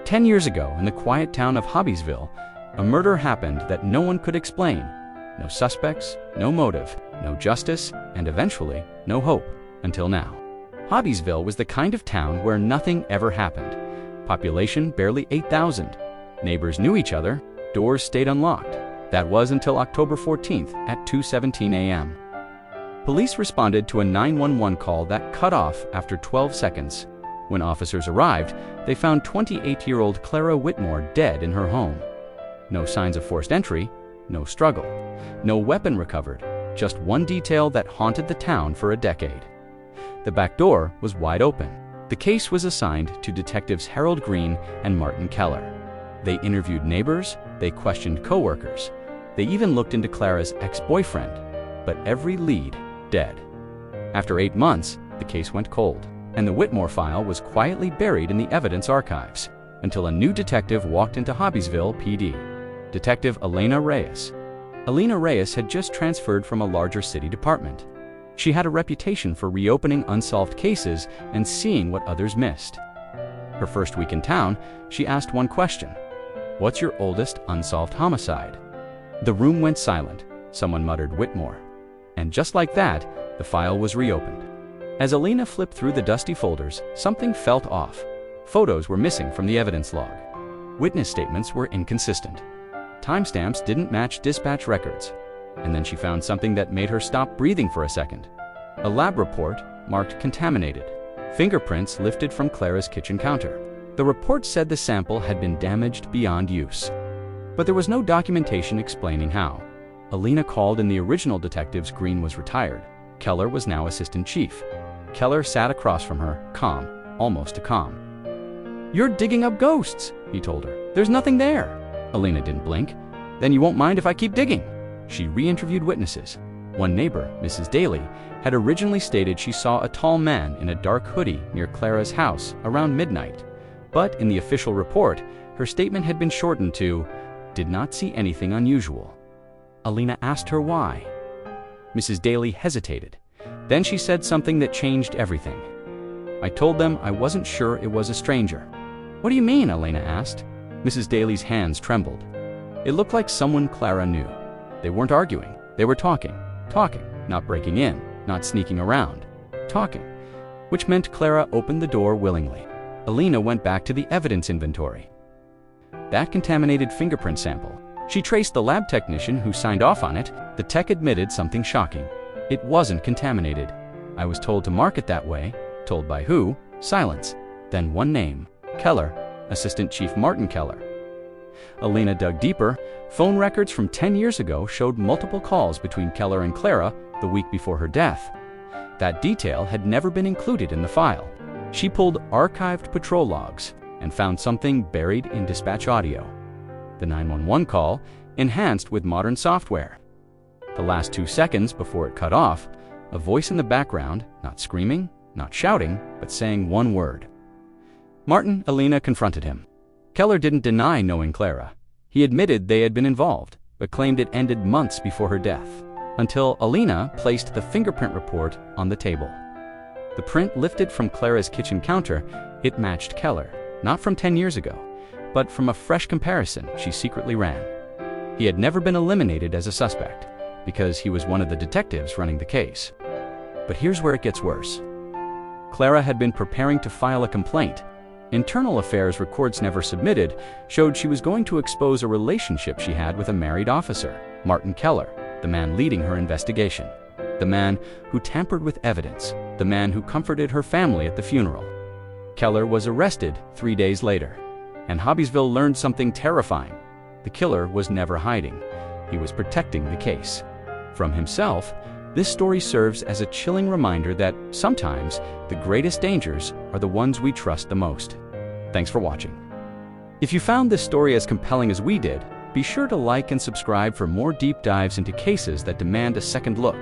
10 years ago, in the quiet town of Hobbiesville, a murder happened that no one could explain. No suspects, no motive, no justice, and eventually, no hope, until now. Hobbiesville was the kind of town where nothing ever happened. Population barely 8,000. Neighbors knew each other, doors stayed unlocked. That was until October 14th at 2:17 a.m. Police responded to a 911 call that cut off after 12 seconds. When officers arrived, they found 28-year-old Clara Whitmore dead in her home. No signs of forced entry, no struggle, no weapon recovered, just one detail that haunted the town for a decade. The back door was wide open. The case was assigned to detectives Harold Green and Martin Keller. They interviewed neighbors, they questioned co-workers, they even looked into Clara's ex-boyfriend, but every lead dead. After 8 months, the case went cold, and the Whitmore file was quietly buried in the evidence archives until a new detective walked into Hobbiesville PD, Detective Elena Reyes. Elena Reyes had just transferred from a larger city department. She had a reputation for reopening unsolved cases and seeing what others missed. Her first week in town, she asked one question: "What's your oldest unsolved homicide?" The room went silent. Someone muttered Whitmore. And just like that, the file was reopened. As Elena flipped through the dusty folders, something felt off. Photos were missing from the evidence log. Witness statements were inconsistent. Timestamps didn't match dispatch records. And then she found something that made her stop breathing for a second. A lab report marked contaminated. Fingerprints lifted from Clara's kitchen counter. The report said the sample had been damaged beyond use. But there was no documentation explaining how. Elena called in the original detectives. Green was retired. Keller was now assistant chief. Keller sat across from her, calm, almost too calm. "You're digging up ghosts," he told her. "There's nothing there." Elena didn't blink. "Then you won't mind if I keep digging?" She re-interviewed witnesses. One neighbor, Mrs. Daly, had originally stated she saw a tall man in a dark hoodie near Clara's house around midnight. But in the official report, her statement had been shortened to, "Did not see anything unusual." Elena asked her why. Mrs. Daly hesitated. Then she said something that changed everything. "I told them I wasn't sure it was a stranger." "What do you mean?" Elena asked. Mrs. Daly's hands trembled. It looked like someone Clara knew. They weren't arguing. They were talking, not breaking in, not sneaking around, talking, which meant Clara opened the door willingly. Elena went back to the evidence inventory. That contaminated fingerprint sample. She traced the lab technician who signed off on it. The tech admitted something shocking. It wasn't contaminated. "I was told to mark it that way." Told by who? Silence. Then one name. Keller, Assistant Chief Martin Keller. Elena dug deeper. Phone records from 10 years ago showed multiple calls between Keller and Clara the week before her death. That detail had never been included in the file. She pulled archived patrol logs and found something buried in dispatch audio. The 911 call, enhanced with modern software. The last 2 seconds before it cut off, a voice in the background, not screaming, not shouting, but saying one word. Martin. Elena confronted him. Keller didn't deny knowing Clara. He admitted they had been involved, but claimed it ended months before her death, until Elena placed the fingerprint report on the table. The print lifted from Clara's kitchen counter, it matched Keller, not from 10 years ago, but from a fresh comparison she secretly ran. He had never been eliminated as a suspect, because he was one of the detectives running the case. But here's where it gets worse. Clara had been preparing to file a complaint. Internal affairs records never submitted showed she was going to expose a relationship she had with a married officer, Martin Keller, the man leading her investigation, the man who tampered with evidence, the man who comforted her family at the funeral. Keller was arrested 3 days later, and Hobbiesville learned something terrifying. The killer was never hiding. He was protecting the case. From himself, this story serves as a chilling reminder that sometimes the greatest dangers are the ones we trust the most. Thanks for watching. If you found this story as compelling as we did, be sure to like and subscribe for more deep dives into cases that demand a second look.